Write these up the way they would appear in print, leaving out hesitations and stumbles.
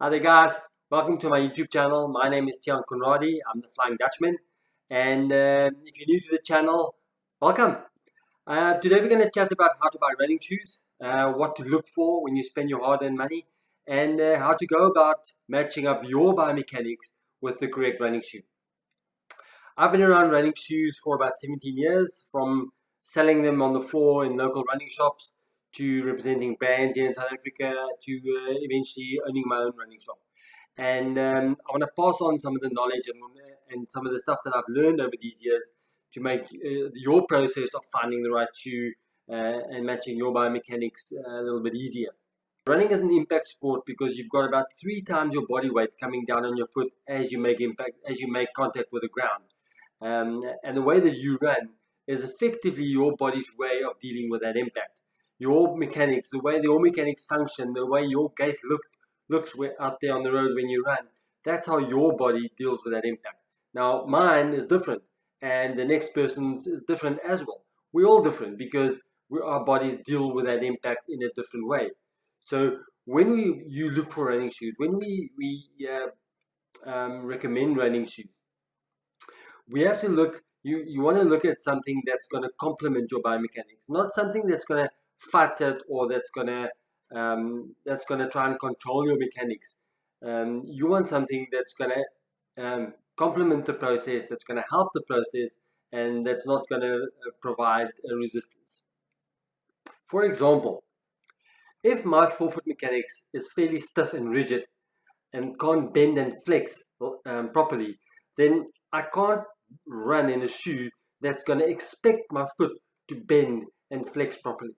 Hi there guys, welcome to my YouTube channel. My name is Tian Conradi, I'm the Flying Dutchman, and if you're new to the channel, welcome. Today we're going to chat about how to buy running shoes, what to look for when you spend your hard-earned money, and how to go about matching up your biomechanics with the correct running shoe. I've been around running shoes for about 17 years, from selling them on the floor in local running shops to representing brands here in South Africa to eventually owning my own running shop. And I want to pass on some of the knowledge and some of the stuff that I've learned over these years to make your process of finding the right shoe and matching your biomechanics a little bit easier. Running is an impact sport because you've got about 3 times your body weight coming down on your foot as you make contact with the ground. And the way that you run is effectively your body's way of dealing with that impact. Your mechanics, the way your mechanics function, the way your gait looks out there on the road when you run, that's how your body deals with that impact. Now, mine is different, and the next person's is different as well. We're all different because our bodies deal with that impact in a different way. So when you look for running shoes, when we recommend running shoes, we have to look, you want to look at something that's going to complement your biomechanics, not something that's going to fight it or that's going to try and control your mechanics. You want something that's going to complement the process, that's going to help the process, and that's not going to provide a resistance. For example, if my forefoot mechanics is fairly stiff and rigid and can't bend and flex properly, then I can't run in a shoe that's going to expect my foot to bend and flex properly.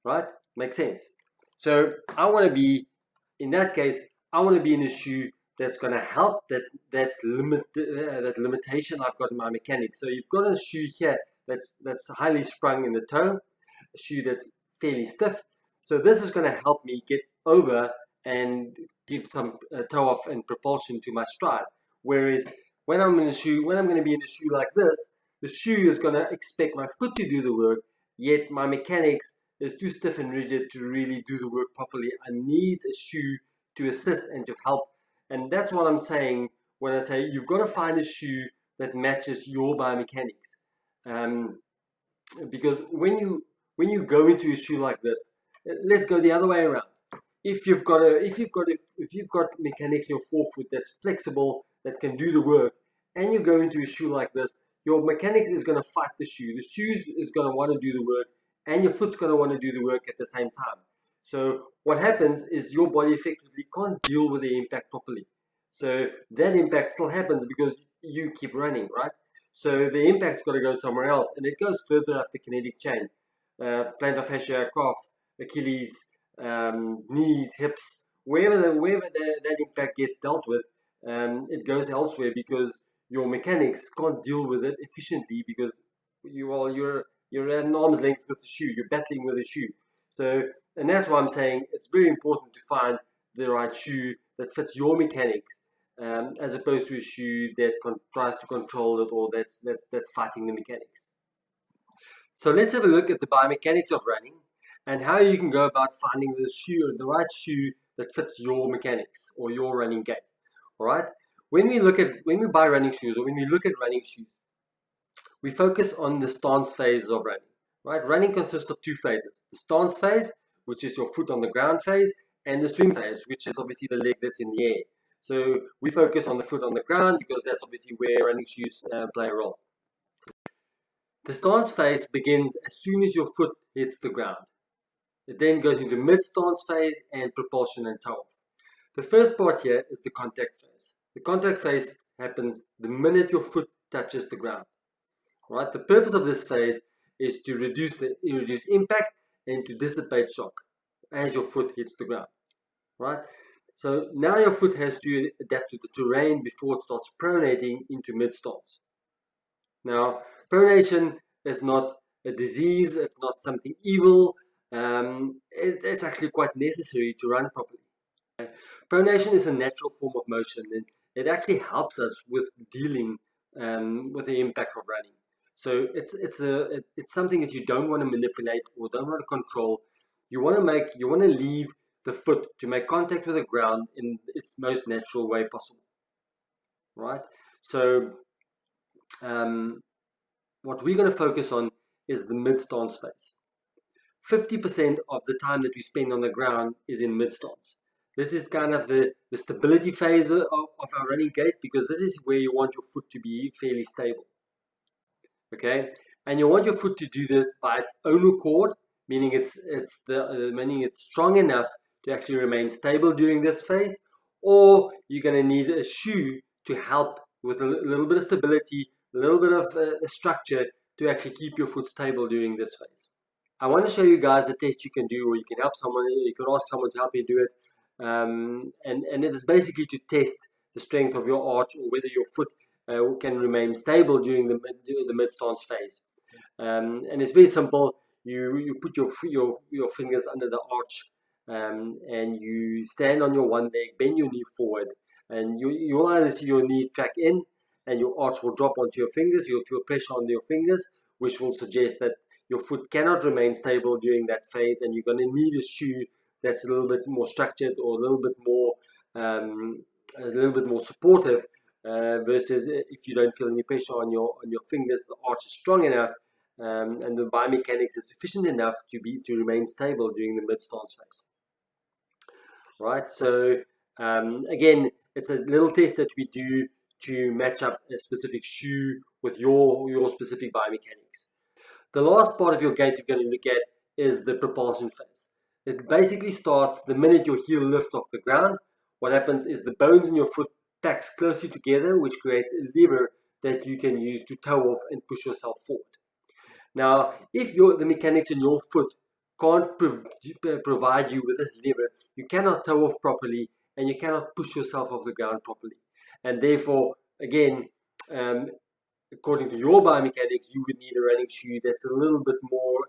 Right? Makes sense. So I want to be, in that case, I want to be in a shoe that's going to help that limitation I've got in my mechanics. So you've got a shoe here that's highly sprung in the toe, a shoe that's fairly stiff. So this is going to help me get over and give some toe off and propulsion to my stride. Whereas when I'm going to be in a shoe like this, the shoe is going to expect my foot to do the work, yet my mechanics is too stiff and rigid to really do the work properly. I need a shoe to assist and to help. And that's what I'm saying when I say you've got to find a shoe that matches your biomechanics. Because when you go into a shoe like this, let's go the other way around. If you've got mechanics in your forefoot that's flexible, that can do the work, and you go into a shoe like this, your mechanics is going to fight the shoe. The shoe is going to want to do the work, and your foot's going to want to do the work at the same time. So what happens is your body effectively can't deal with the impact properly. So that impact still happens because you keep running, right? So the impact's got to go somewhere else, and it goes further up the kinetic chain. Plantar fascia, calf, Achilles, knees, hips, wherever that impact gets dealt with, it goes elsewhere because your mechanics can't deal with it efficiently because you're at an arm's length with the shoe. You're battling with the shoe. So, and that's why I'm saying it's very important to find the right shoe that fits your mechanics, as opposed to a shoe that tries to control it or that's fighting the mechanics. So let's have a look at the biomechanics of running and how you can go about finding the right shoe that fits your mechanics or your running gait. All right. When we buy running shoes or when we look at running shoes, we focus on the stance phase of running. Right? Running consists of 2 phases: the stance phase, which is your foot on the ground phase, and the swing phase, which is obviously the leg that's in the air. So we focus on the foot on the ground because that's obviously where running shoes play a role. The stance phase begins as soon as your foot hits the ground. It then goes into mid-stance phase and propulsion and toe-off. The first part here is the contact phase. The contact phase happens the minute your foot touches the ground. Right? The purpose of this phase is to reduce impact and to dissipate shock as your foot hits the ground. Right? So now your foot has to adapt to the terrain before it starts pronating into mid-stance. Now, pronation is not a disease, it's not something evil, it's actually quite necessary to run properly. Pronation is a natural form of motion and it actually helps us with dealing with the impact of running. So it's something that you don't want to manipulate or don't want to control. You want to leave the foot to make contact with the ground in its most natural way possible, right? So what we're going to focus on is the mid-stance phase. 50% of the time that we spend on the ground is in mid-stance. This is kind of the stability phase of our running gait, because this is where you want your foot to be fairly stable. Okay, and you want your foot to do this by its own accord, meaning it's strong enough to actually remain stable during this phase, or you're going to need a shoe to help with a little bit of stability, a little bit of structure to actually keep your foot stable during this phase. I want to show you guys a test you can do, or you can help someone, you can ask someone to help you do it. And it is basically to test the strength of your arch, or whether your foot can remain stable during the mid-stance phase. And it's very simple. You put your fingers under the arch, and you stand on your one leg, bend your knee forward, and you'll either see your knee track in, and your arch will drop onto your fingers. You'll feel pressure on your fingers, which will suggest that your foot cannot remain stable during that phase, and you're going to need a shoe that's a little bit more structured, or a little bit more supportive, versus if you don't feel any pressure on your fingers, the arch is strong enough, and the biomechanics is sufficient enough to remain stable during the mid-stance phase. Right. So again, it's a little test that we do to match up a specific shoe with your specific biomechanics. The last part of your gait we're going to look at is the propulsion phase. It basically starts the minute your heel lifts off the ground. What happens is the bones in your foot tacks closely together, which creates a lever that you can use to toe off and push yourself forward. Now, if the mechanics in your foot can't provide you with this lever, you cannot toe off properly, and you cannot push yourself off the ground properly. And therefore, again, according to your biomechanics, you would need a running shoe that's a little bit more,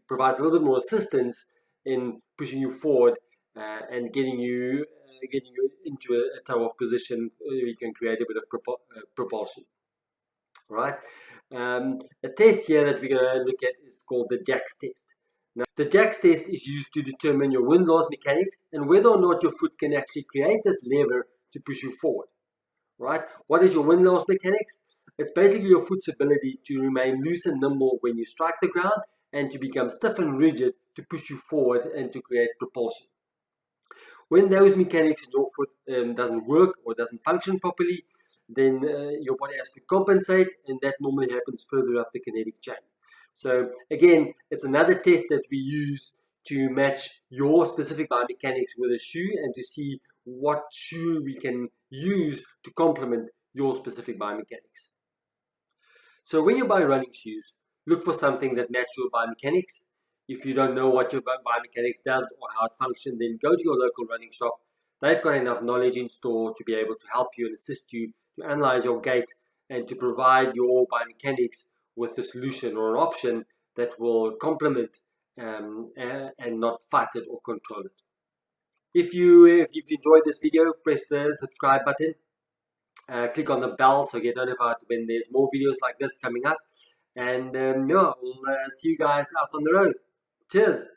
provides a little bit more assistance in pushing you forward, and getting you into a toe-off position where you can create a bit of propulsion. Right? A test here that we're going to look at is called the Jack's test. Now, the Jack's test is used to determine your windlass mechanics and whether or not your foot can actually create that lever to push you forward. Right? What is your windlass mechanics? It's basically your foot's ability to remain loose and nimble when you strike the ground, and to become stiff and rigid to push you forward and to create propulsion. When those mechanics in your foot doesn't work or doesn't function properly, then your body has to compensate, and that normally happens further up the kinetic chain. So again, it's another test that we use to match your specific biomechanics with a shoe, and to see what shoe we can use to complement your specific biomechanics. So when you buy running shoes, look for something that matches your biomechanics. If you don't know what your biomechanics does or how it functions, then go to your local running shop. They've got enough knowledge in store to be able to help you and assist you to analyze your gait, and to provide your biomechanics with a solution or an option that will complement and not fight it or control it. If you enjoyed this video, press the subscribe button. Click on the bell so you get notified when there's more videos like this coming up. And yeah, we'll see you guys out on the road. Cheers!